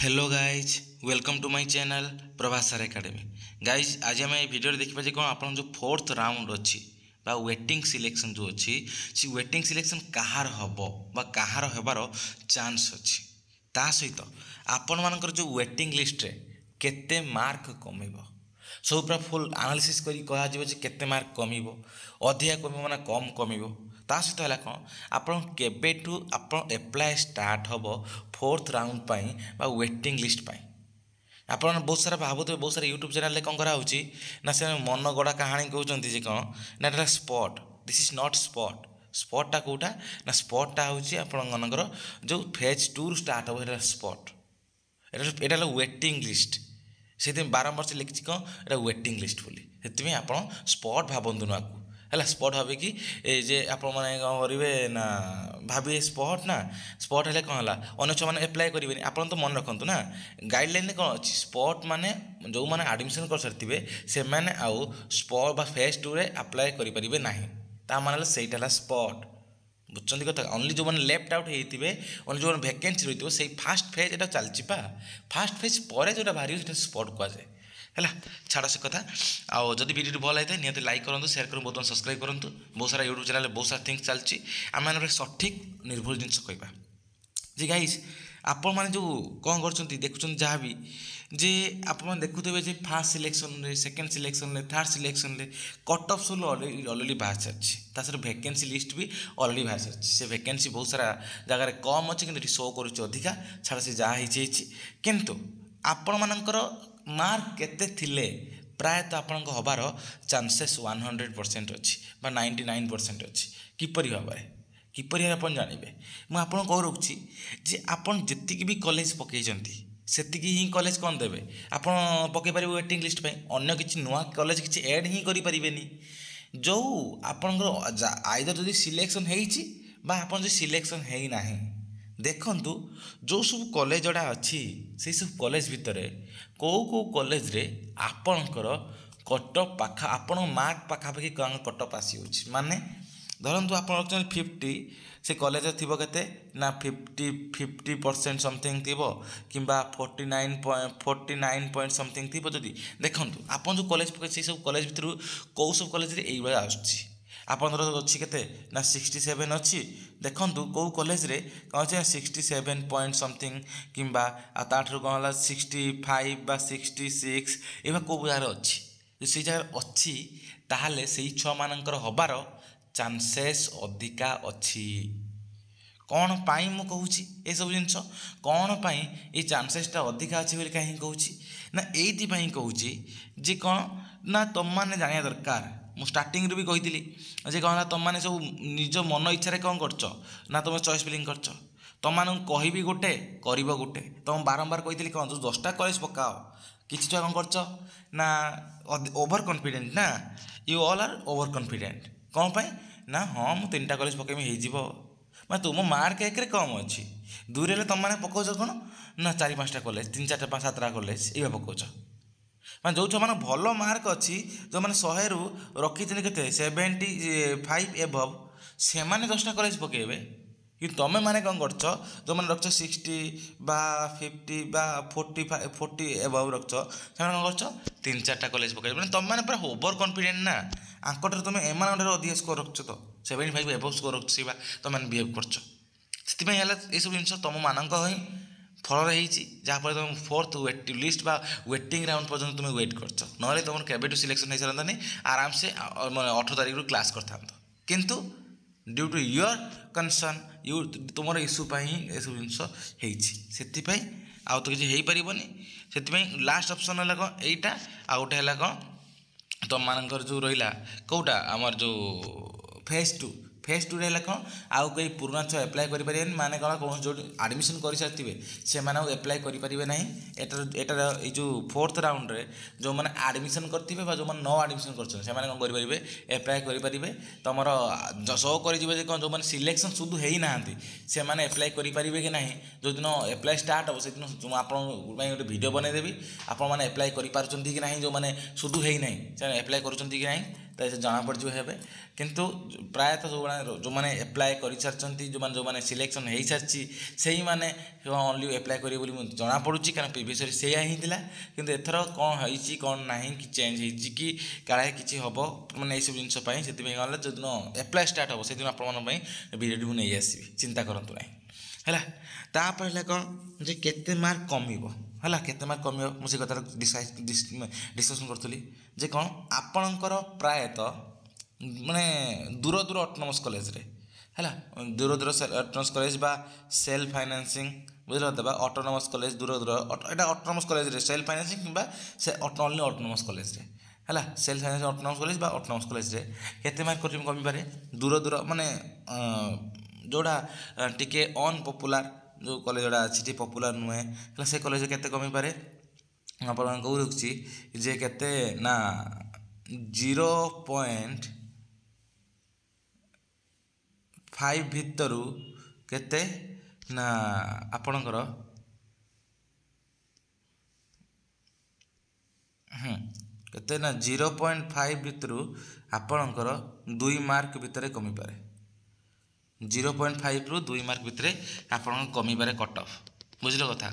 Hello guys welcome to my channel Prabhas sir academy. Guys आज आम video देखा कौन आप जो फोर्थ राउंड अच्छी वेटिंग सिलेक्शन जो अच्छी से वेटिंग सिलेक्शन कहार हम कहार होबार चांस अच्छी ता सहित आपण मानकर जो वेटिंग लिस्ट रे केते मार्क कमिबो सब पूरा फुल एनालिसिस करी कहा केते मार्क कमिबो अधिका कमिबो ना कम कमिबो ता सहित है कौन आपन केबेठू आपन एप्लाय स्टार्ट हम फोर्थ राउंड पाई वेटिंग लिस्ट पाई आप बहुत सारा भावुए बहुत सारा यूट्यूब चैनल कौन कराऊँगी ना से मन गड़ा कहानी कहते कौन ना spot this is not spot स्पॉटा कौटा ना स्पॉटा हूँ आपंकर जो फेज टू स्टार्ट हम स्पॉट एटा वेटिंग लिस्ट से बारंबार से लिखी कौन एटा वेटिंग लिस्ट बोली से आप स्पॉट भावतु ना है स्पॉट भावे कि जे आप कौन करेंगे ना भावे स्पॉट ना स्पॉट है कौन है अन्य छुआ मैंने एप्लाय करेंगे आप तो मन रखु ना गाइडलाइन कौन अच्छी स्पॉट माने जो मैंने आडमिशन कर सारी से मैंने आउ स्पॉट बा फेज टू रे अप्लाई करेंगे ना ताने से स्पॉट बुझे कथा ओनली जो मैंने लेफ्ट आउट होते ओनली जो वैकेंसी रही है फास्ट फेज एटा चलती फास्ट फेज पर जो बाहर स्पॉट कहुए है छाड़ से कथा आदि वीडियो भल होता है निहत लाइक करूँ शेयर करूँ बहुत सब्सक्राइब करूँ बहुत सारा यूट्यूब चैनल बहुत सारा थिंग्स चलती आम सठिक निर्भुल जिन कहवा जी गाइस आपण मैंने जो कौन कर देखुं जहाँ भी जे आप देखुवे जे फास्ट सिलेक्शन रे सेकेंड सिलेक्शन रे थर्ड सिलेक्शन रे कट ऑफ सब ऑलरेडी बाहर सारी सर वैकेंसी लिस्ट भी ऑलरेडी बाहर सारी से वैकेंसी बहुत सारा जगह कम अच्छे कि शो करा छाड़ से जहाँ किंतु आपण मानकर मार्क केते थिले प्रायतः आपण हबार चांसेस 100% अच्छी 99% अच्छी किपरि भाव किपरि आप जानवे मुझे कौन रखुच्छी जे आपन जी भी कॉलेज पकई सेतिकी ही कॉलेज कौन देवे आप पकई पारे वेटिंग लिस्ट अन्य किसी नुआ कॉलेज किसी ऐड ही करें जो आपंकर आइदर जदि सिलेक्शन होती सिलेक्शन है ना देखंतु जो सब कॉलेज जोड़ा अच्छी से सब कॉलेज भितर कौ कॉलेज रे आपणकर कटअप पाखा आपण मार्क पाखापाखि कटअप आसी माने धरतु आप रखते 50 से कॉलेज थी के ना 50% समथिंग थी कि 49 पॉइंट समथिंग थी जदि देखूँ आप जो कॉलेज पकड़ से सब कॉलेज भर कौ सब कॉलेज ये आसूँ आपंकर अच्छी के ना 67 अच्छी देखूँ कौ कॉलेज रे कौन अच्छे 67 पॉइंट समथिंग कि ताठू कौन है 65 बा 66 ये कौ जगार अच्छी से जगह अच्छी ताहले से छुआ मानकर हबार चांसेस अधिका अच्छी कौन पाई मु कहूँ ये सब जिन कौन पाई ये चांसेसटा अधिका अच्छी बोली कहीं कहूँ ना ये कहूँ जे कौन ना तुम मैंने जाना दरकार मु स्टार्टिंग रू भी कही जे कौन है तुम मैंने सब निज मन इच्छा कौन कर ना तुम चॉइस फिलिंग कर तुम मैं कहि गोटे कर गोटे तुम बारंबार कही कौन जो 10टा कॉलेज पकाओ किसी छुआ कौन कर ना ओवर कॉन्फिडेंट ना you all are over confident कौन पाई ना हाँ मुझे 3टा कॉलेज पकेमी हो मैं तुम मार्क एक कम अच्छी दूर तुम मैंने पकाच कौन ना 4-5टा कॉलेज 3-4 5-7टा कॉलेज ये पकाच मैं जो छुआ मैंने भल मार्क अच्छी जो मैंने 100 रु रखी के 75 एभव से 10टा कॉलेज पकेबे कि तुम मैंने कौन कर जो मैंने रख 60 बा 50 बा 40 एभव रख से कौन कर 3-4टा कॉलेज पकड़ मैंने तुम मैंने पूरा ओवर कॉन्फिडेंट ना आंकटे तुम एम अधिक स्कोर रख तो 75 एभव स्कोर रखी तुम मैंने बिहेव कर सब जिन तुम मानक ही फल रही जहाँफल तुम फोर्थ लिस्ट बा वेटिंग राउंड पर्यटन तुम वेट कर ना तुम केबेठू सिलेक्शन हो सारे आराम से 18 तारीख रू क्लास करता किंतु ड्यू टू योर कनसर्न तुम इश्यू ये सब जिन आउ तो किसी हो पारनि से लास्ट ऑप्शन है कौन यहीटा आ गोटे है कौन तुम मानकर जो रहा कौटा आमर जो फेज टू रहा कौन आउ कई पुराना छुआ एप्लाय करें माने कौन कौन जो आडमिशन कर सारी से एप्लाय करेंगे ना एटार जो फोर्थ राउंड रे जो मैंने आडमिशन करते जो मैंने न आडमिशन कर कौन करेंगे एप्लाय करेंगे तुम शो कर कौन जो मैंने सिलेक्शन सुधु हो ना से मैंने एप्लाय करेंगे कि ना जो दिन एप्लाय स्टार्ट हम से दिन आप गोटे वीडियो बनईदेवी आप एप्लाय कर कि ना जो मैंने सुधु हो ना एप्लाय कर कि ना तो जना पड़ हेबे किंतु प्रायतः जो मैंने एप्लाय कर सारी जो मैंने सिलेक्शन हो सारी से ही मैंने ओनली एप्लाय करेंगे जना पड़ी कारण प्रिवियस ईयर से ही था किंतु एथर कौन होती कौन ना कि चेंज हो कि काले कि हम मैंने यही सब जिनपाई से गला जो दिन एप्लाय स्टार्ट हम से दिन आपड़ी भिडियो नहीं आसवि चिंता करूँ ना है तापर कौन जे केते मार्क कमिबो है केते मार्क कमिबो मुझे कथा डिस्कसन करी जे कौन आपणकर प्रायतः माने दूर दूर ऑटोनोमस कॉलेज रे है दूर दूर ऑटोनोमस कॉलेज बा सेल्फ फाइनेंसिंग बुझल बा ऑटोनोमस कॉलेज दूर दूर एटा ऑटोनोमस कॉलेज रे सेल्फ फाइनेंसिंग किंबा से ओनली ऑटोनोमस कॉलेज रे है सेल्फ फाइनेंसिंग ऑटोनोमस कॉलेज बा ऑटोनोमस कॉलेज रे केते मार्क कमी पारे दूर दूर माने जोड़ा टिके अनपपुलार जो कॉलेज जोड़ा अच्छी पपुलार नुहे से कॉलेज केते कमी पारे आप रखी जे केते ना 0.5 भितरु केते ना आपणकर केते ना 0.5 भितरु आपणकर 2 मार्क भितर कमी पारे 0.5 रु 2 मार्क भितर आपन कमी पारे कट ऑफ बुझल कथा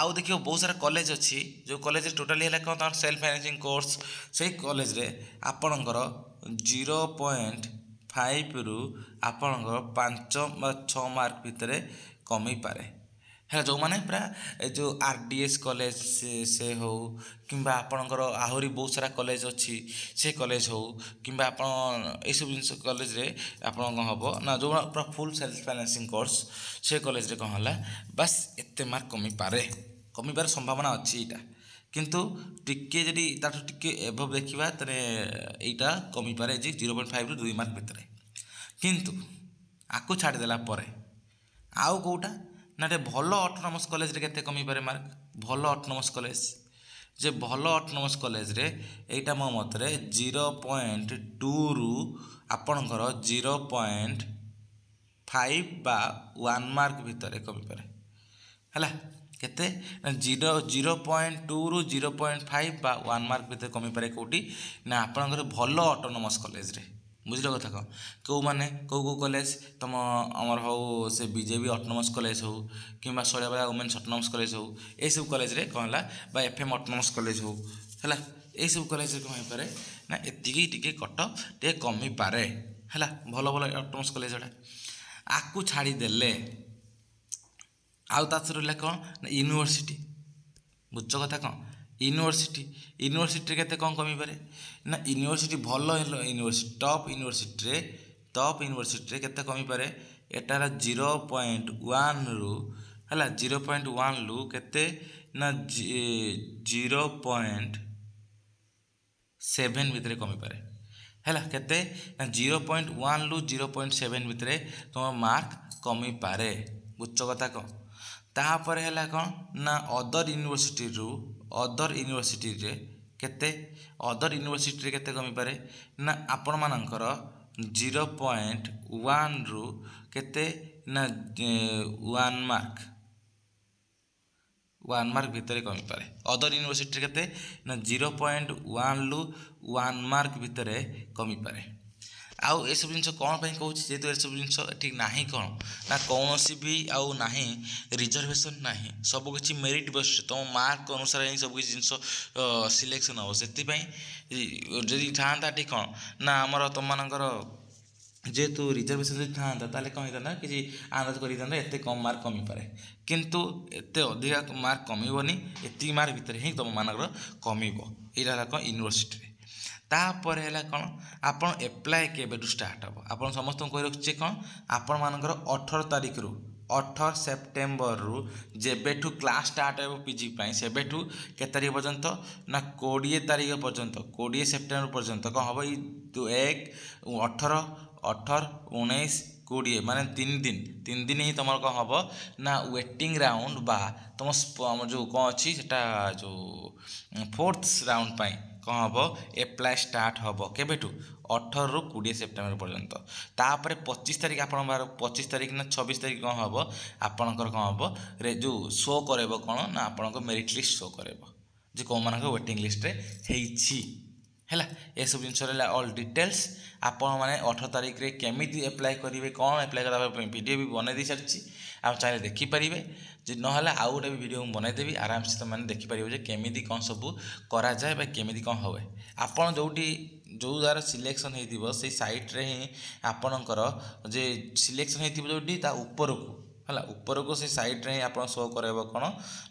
आउ देखियो बहुत सारा कॉलेज अच्छी जो कॉलेज टोटाली है कौन तम सेल्फ फाइनेंसिंग कोर्स से कॉलेज रे आपणकर 0.5 रु आपणकर 5-6 मार्क भितर कमी पारे है जो मैंने पूरा जो आरडीएस कॉलेज से हो किंबा आपणकर आहरी बहुत सारा कॉलेज अच्छी से कॉलेज हो किंबा आप सब जिन कॉलेज रे आप कौन हम ना जो पूरा फुल सेल्फ फाइनेंसिंग कोर्स से कॉलेज रे कौन है बस एते मार्क कमी पार संभावना अच्छी यहाँ किंतु टिके जदि टिके एभव देखा तेरे यहाँ कमी पारे जी 0.5 रु 2 मार्क भितर किंतु आपको छाड़देला आउ कौटा ना भल ऑटोनोमस कॉलेज रे केते कमी पारे मार्क भल ऑटोनोमस कॉलेज जे भल ऑटोनोमस कॉलेज रे एटा मो मतरे 0.2 रु आपणकर 0.5 बा 1 मार्क भितर कमी पारे है केते 0.2 रु 0.5 बा 1 मार्क भितर कमी पारे कोटी ना आपणकर भल ऑटोनोमस कॉलेज रे बुझल कथा कौन कौ मैंने कौ कॉलेज तुम आमर हो से बीजेपी ऑटोनोमस कॉलेज हो कि शैलबाला वुमेन्स ऑटोनोमस कॉलेज हो यही सब कॉलेज रे कौन है एफएम ऑटोनोमस कॉलेज हो है यही सब कॉलेज रे कौन हो पारे ना एतिकी टिके कट टे कमी पारे है भल भल ऑटोनोमस कॉलेज जोड़ा आपको छाड़देले आउ ता रहा कौन ना यूनिवर्सिटी बुझ कथा कौन यूनिवर्सिटी केते कौन कमी पारे ना यूनिवर्सिटी भल यूनिवर्सिटी टॉप यूनिवर्सिटी केते कमी पारे एटार 0.1 रु है 0.1 रु केते ना 0.7 भितर कमी पारे है केते 0.1 रु 0.7 भितर तुम मार्क कमी पारे बुझ कथा कौन तापर है कौन ना अदर यूनिवर्सिटी रे केते अदर यूनिवर्सिटी रे केते कमी पारे ना आपण मानकर 0.1 रु केते ना 1 मार्क भितर कमी पारे अदर यूनिवर्सिटी रे केते ना 0.1 रु 1 मार्क भितर कमी पारे आउ ये सब जिन कौन कहूँ जेहेतु ये सब जिन ठीक ना कौन ना कौन भी आउ ना रिजर्वेशन ना सबकि मेरिट बेस तुम मार्क अनुसार ही सबकि जिन सिलेक्शन हम से जदि था ठीक कौन ना आमर तुम मानकर जेहेतु रिजर्वेशन जो था कौन होता कि आंदाज कर एत कम मार्क कमी पारे किंतु एत अधिका मार्क कमिबनी एति मार्क भितर ही तुम मानकर कमिब यहाँ कौन यूनिवर्सिटी तापर है कौन आप एप्लाय केबेठू स्टार्ट हम आप समस्त कही रखुचे कौन आपण मानकर 18 तारीख रु 18 सेप्टेम्बर रु जेबेठू क्लास स्टार्ट हो पीजी सेबेठू के तारीख पर्यंत ना 20 तारीख पर्यंत 20 सेप्टेम्बर पर्यंत कौन हम ये 18 19 20 माने 3 दिन ही तुम कौन हम ना वेटिंग राउंड बा तुम जो कौन अच्छी जो 4th राउंड पाई कौन हम एप्लाय स्टार्ट हम केबेठू 18 रु 20 सेप्टेम्बर पर्यंत तापर 25 तारीख आप 25 तारीख ना 26 तारीख कौन हम आपणकर कौन हम जो शो करेब कौन ना आपणकर मेरिट लिस्ट शो करेब जे कौ मान वेटिंग लिस्ट रे है है ये सब जिन रहा ऑल डिटेल्स आपण मैंने 18 तारिख रे केमिति एप्लाय करेंगे कौन एप्लाय करने वीडियो भी बनई दी सारी आप चाहिए देखिपारे जी ना आउ गोटे भी वीडियो बनईदेवी आराम से तुम देखिपारे केमिति कौन सब करा जाए केमिति कौन हुए आपड़ जो जो द्वारा सिलेक्शन हो साइट रे ही आपणकर जे सिलेक्शन हो उपरकू है उपरकू से साइट रे आप शो कराइब कौन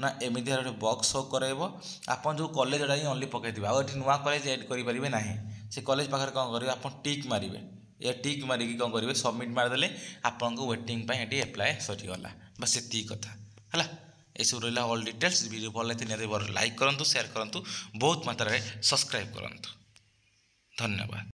ना एमती गोटे बक्स शो कराइब आप जो कॉलेज जोड़ा ही ओनली पकईदेवे आउ ये नुआ कॉलेज एड करेंगे ना से कॉलेज पाखे कौन करेंगे आप टिक मारे ये टिक मारिकी कौन करेंगे सबमिट मारिदेले आपको वेटिंग ये एप्लाय सरीगला बस ये कथा है यू रहा ऑल डिटेल्स वीडियो भल लगे लाइक करूँ शेयर करूँ बहुत मात्रा सब्सक्राइब करूँ धन्यवाद।